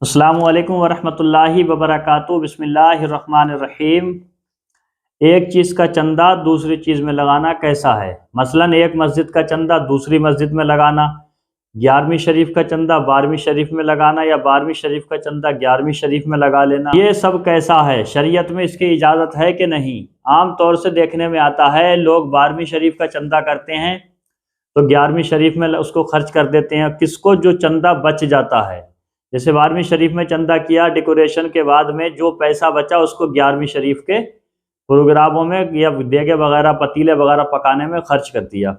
السلام علیکم ورحمۃ اللہ وبرکاتہ۔ بسم اللہ الرحمن الرحیم۔ ایک چیز کا چندہ دوسری چیز میں لگانا کیسا ہے؟ مثلا ایک مسجد کا چندہ دوسری مسجد میں لگانا، 11ویں شریف کا چندہ 12ویں شریف میں لگانا، یا 12ویں شریف کا چندہ 11ویں شریف میں لگا لینا، یہ سب کیسا ہے؟ شریعت میں اس کی اجازت ہے کہ نہیں؟ عام طور سے دیکھنے میں آتا ہے لوگ 12ویں شریف کا چندہ کرتے ہیں تو 11ویں شریف میں اس کو خرچ کر دیتے ہیں۔ کس کو جو چندہ بچ جاتا ہے، جیسے 12ویں شریف میں چندہ کیا، ڈیکوریشن کے بعد میں جو پیسہ بچا اس کو 11ویں شریف کے پروگراموں میں یا دیگے وغیرہ پتیلے وغیرہ پکانے میں خرچ کر دیا۔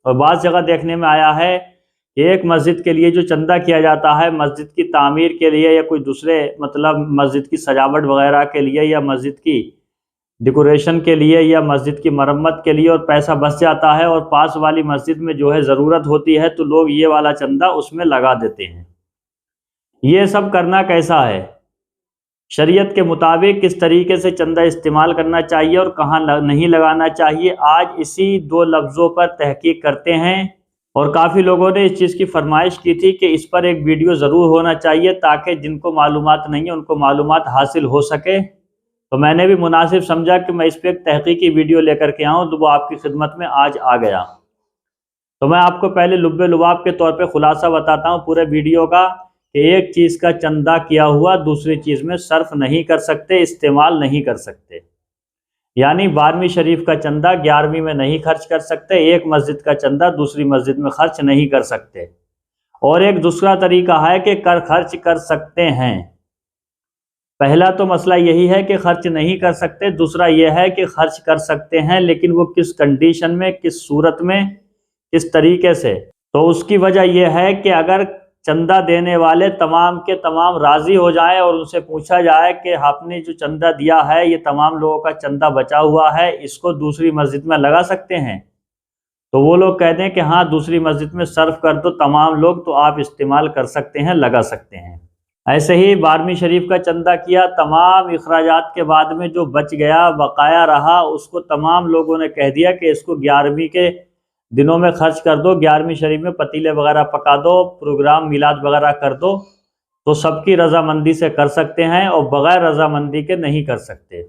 اور بعض جگہ دیکھنے میں آیا ہے کہ ایک مسجد کے لیے جو چندہ کیا جاتا ہے، مسجد کی تعمیر کے لیے یا کوئی دوسرے مسجد کی سجاوٹ وغیرہ کے لیے یا مسجد کی ڈیکوریشن کے لیے یا مسجد کی مرمت کے لیے، اور پیسہ بچ جاتا ہے اور پاس والی مسجد میں جو ہے ضرورت ہوتی ہے تو لوگ یہ والا چندہ اس میں لگا دیتے ہیں۔ یہ سب کرنا کیسا ہے؟ شریعت کے مطابق کس طریقے سے چندہ استعمال کرنا چاہیے اور کہاں نہیں لگانا چاہیے، آج اسی دو لفظوں پر تحقیق کرتے ہیں۔ اور کافی لوگوں نے اس چیز کی فرمائش کی تھی کہ اس پر ایک ویڈیو ضرور ہونا چاہیے تاکہ جن کو معلومات نہیں ہیں ان کو معلومات حاصل ہو سکے، تو میں نے بھی مناسب سمجھا کہ میں اس پہ ایک تحقیقی ویڈیو لے کر کے آؤں، تو وہ آپ کی خدمت میں آج آ گیا۔ تو میں آپ کو پہلے لب لباب کے طور پہ خلاصہ بتاتا ہوں پورے ویڈیو کا، کہ ایک چیز کا چندہ کیا ہوا دوسری چیز میں صرف نہیں کر سکتے، استعمال نہیں کر سکتے۔ یعنی 12ویں شریف کا چندہ 11ویں میں نہیں خرچ کر سکتے، ایک مسجد کا چندہ دوسری مسجد میں خرچ نہیں کر سکتے۔ اور ایک دوسرا طریقہ ہے کہ خرچ کر سکتے ہیں۔ پہلا تو مسئلہ یہی ہے کہ خرچ نہیں کر سکتے، دوسرا یہ ہے کہ خرچ کر سکتے ہیں لیکن وہ کس کنڈیشن میں، کس صورت میں، کس طریقے سے۔ تو اس کی وجہ یہ ہے کہ اگر چندہ دینے والے تمام کے تمام راضی ہو جائیں اور ان سے پوچھا جائے کہ آپ نے جو چندہ دیا ہے یہ تمام لوگوں کا چندہ بچا ہوا ہے، اس کو دوسری مسجد میں لگا سکتے ہیں، تو وہ لوگ کہتے ہیں کہ ہاں دوسری مسجد میں صرف کر دو تمام لوگ، تو آپ استعمال کر سکتے ہیں، لگا سکتے ہیں۔ ایسے ہی 12ویں شریف کا چندہ کیا، تمام اخراجات کے بعد میں جو بچ گیا بقایا رہا اس کو تمام لوگوں نے کہہ دیا کہ اس کو 11ویں کے دنوں میں خرچ کر دو، 11ویں شریف میں پتیلے وغیرہ پکا دو، پروگرام میلاد وغیرہ کر دو، تو سب کی رضامندی سے کر سکتے ہیں اور بغیر رضامندی کے نہیں کر سکتے۔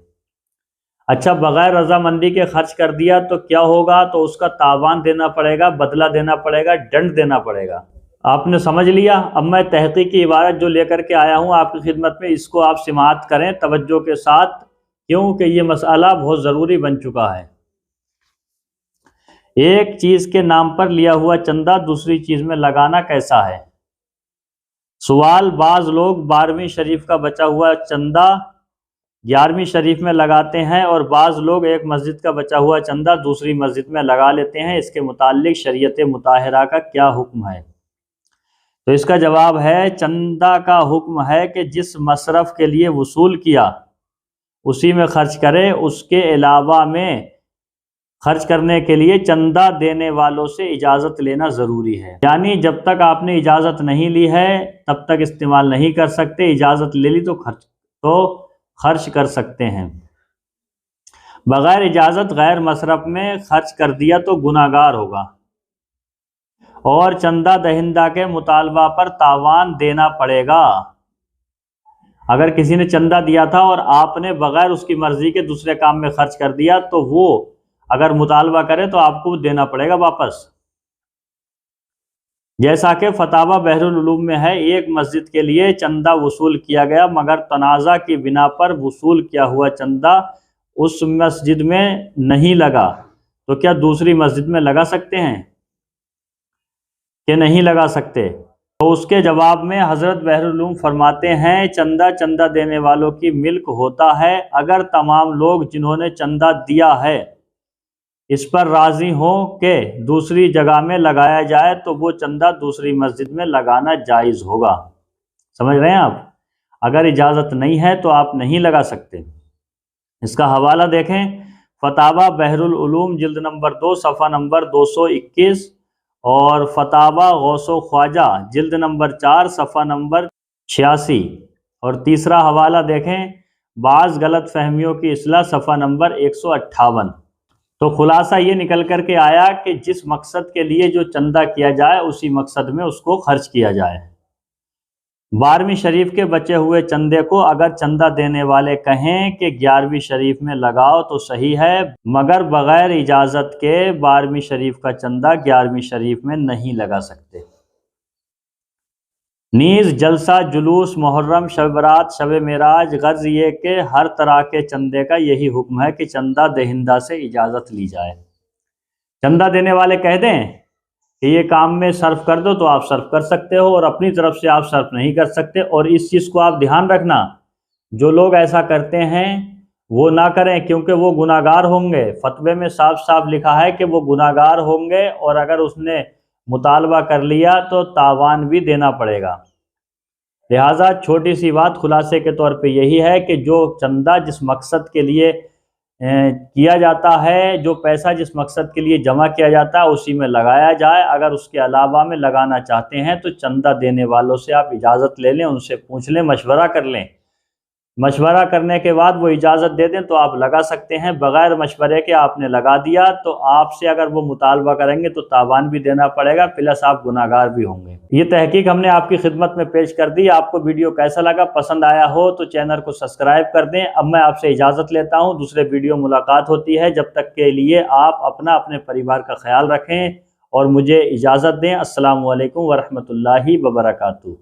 اچھا، بغیر رضامندی کے خرچ کر دیا تو کیا ہوگا؟ تو اس کا تاوان دینا پڑے گا، بدلہ دینا پڑے گا، دنڈ دینا پڑے گا۔ آپ نے سمجھ لیا؟ اب میں تحقیقی عبارت جو لے کر کے آیا ہوں آپ کی خدمت میں، اس کو آپ سماعت کریں توجہ کے ساتھ، کیونکہ یہ مسئلہ بہت ضروری بن چکا ہے۔ ایک چیز کے نام پر لیا ہوا چندہ دوسری چیز میں لگانا کیسا ہے؟ سوال، بعض لوگ 12ویں شریف کا بچا ہوا چندہ 11ویں شریف میں لگاتے ہیں اور بعض لوگ ایک مسجد کا بچا ہوا چندہ دوسری مسجد میں لگا لیتے ہیں، اس کے متعلق شریعت مطہرہ کا کیا حکم ہے؟ تو اس کا جواب ہے، چندہ کا حکم ہے کہ جس مصرف کے لیے وصول کیا اسی میں خرچ کرے، اس کے علاوہ میں خرچ کرنے کے لیے چندہ دینے والوں سے اجازت لینا ضروری ہے۔ یعنی جب تک آپ نے اجازت نہیں لی ہے تب تک استعمال نہیں کر سکتے، اجازت لے لی تو خرچ کر سکتے ہیں۔ بغیر اجازت غیر مصرف میں خرچ کر دیا تو گناہگار ہوگا، اور چندہ دہندہ کے مطالبہ پر تاوان دینا پڑے گا۔ اگر کسی نے چندہ دیا تھا اور آپ نے بغیر اس کی مرضی کے دوسرے کام میں خرچ کر دیا تو وہ اگر مطالبہ کرے تو آپ کو دینا پڑے گا واپس۔ جیسا کہ فتاوی بحر العلوم میں ہے، ایک مسجد کے لیے چندہ وصول کیا گیا مگر تنازع کی بنا پر وصول کیا ہوا چندہ اس مسجد میں نہیں لگا، تو کیا دوسری مسجد میں لگا سکتے ہیں کہ نہیں لگا سکتے؟ تو اس کے جواب میں حضرت بحر العلوم فرماتے ہیں، چندہ دینے والوں کی ملک ہوتا ہے، اگر تمام لوگ جنہوں نے چندہ دیا ہے اس پر راضی ہوں کہ دوسری جگہ میں لگایا جائے تو وہ چندہ دوسری مسجد میں لگانا جائز ہوگا۔ سمجھ رہے ہیں آپ؟ اگر اجازت نہیں ہے تو آپ نہیں لگا سکتے۔ اس کا حوالہ دیکھیں، فتاوی بحر العلوم جلد نمبر 2 صفحہ نمبر 221، اور فتاوی غوث و خواجہ جلد نمبر 4 صفحہ نمبر 86، اور تیسرا حوالہ دیکھیں، بعض غلط فہمیوں کی اصلاح صفحہ نمبر 158۔ تو خلاصہ یہ نکل کر کے آیا کہ جس مقصد کے لیے جو چندہ کیا جائے اسی مقصد میں اس کو خرچ کیا جائے۔ 12ویں شریف کے بچے ہوئے چندے کو اگر چندہ دینے والے کہیں کہ 11ویں شریف میں لگاؤ تو صحیح ہے، مگر بغیر اجازت کے 12ویں شریف کا چندہ 11ویں شریف میں نہیں لگا سکتے۔ نیز جلسہ، جلوس، محرم، شب برات، شب معراج، غرض یہ کہ ہر طرح کے چندے کا یہی حکم ہے کہ چندہ دہندہ سے اجازت لی جائے۔ چندہ دینے والے کہہ دیں کہ یہ کام میں صرف کر دو تو آپ صرف کر سکتے ہو، اور اپنی طرف سے آپ صرف نہیں کر سکتے۔ اور اس چیز کو آپ دھیان رکھنا، جو لوگ ایسا کرتے ہیں وہ نہ کریں، کیونکہ وہ گناہ گار ہوں گے۔ فتوے میں صاف صاف لکھا ہے کہ وہ گناہ گار ہوں گے، اور اگر اس نے مطالبہ کر لیا تو تاوان بھی دینا پڑے گا۔ لہٰذا چھوٹی سی بات خلاصے کے طور پہ یہی ہے کہ جو چندہ جس مقصد کے لیے کیا جاتا ہے، جو پیسہ جس مقصد کے لیے جمع کیا جاتا ہے اسی میں لگایا جائے۔ اگر اس کے علاوہ میں لگانا چاہتے ہیں تو چندہ دینے والوں سے آپ اجازت لے لیں، ان سے پوچھ لیں، مشورہ کر لیں۔ مشورہ کرنے کے بعد وہ اجازت دے دیں تو آپ لگا سکتے ہیں۔ بغیر مشورے کے آپ نے لگا دیا تو آپ سے اگر وہ مطالبہ کریں گے تو تاوان بھی دینا پڑے گا، پلس آپ گناہ گار بھی ہوں گے۔ یہ تحقیق ہم نے آپ کی خدمت میں پیش کر دی۔ آپ کو ویڈیو کیسا لگا؟ پسند آیا ہو تو چینل کو سبسکرائب کر دیں۔ اب میں آپ سے اجازت لیتا ہوں، دوسرے ویڈیو ملاقات ہوتی ہے۔ جب تک کے لیے آپ اپنے پریوار کا خیال رکھیں اور مجھے اجازت دیں۔ السلام علیکم ورحمۃ اللہ وبرکاتہ۔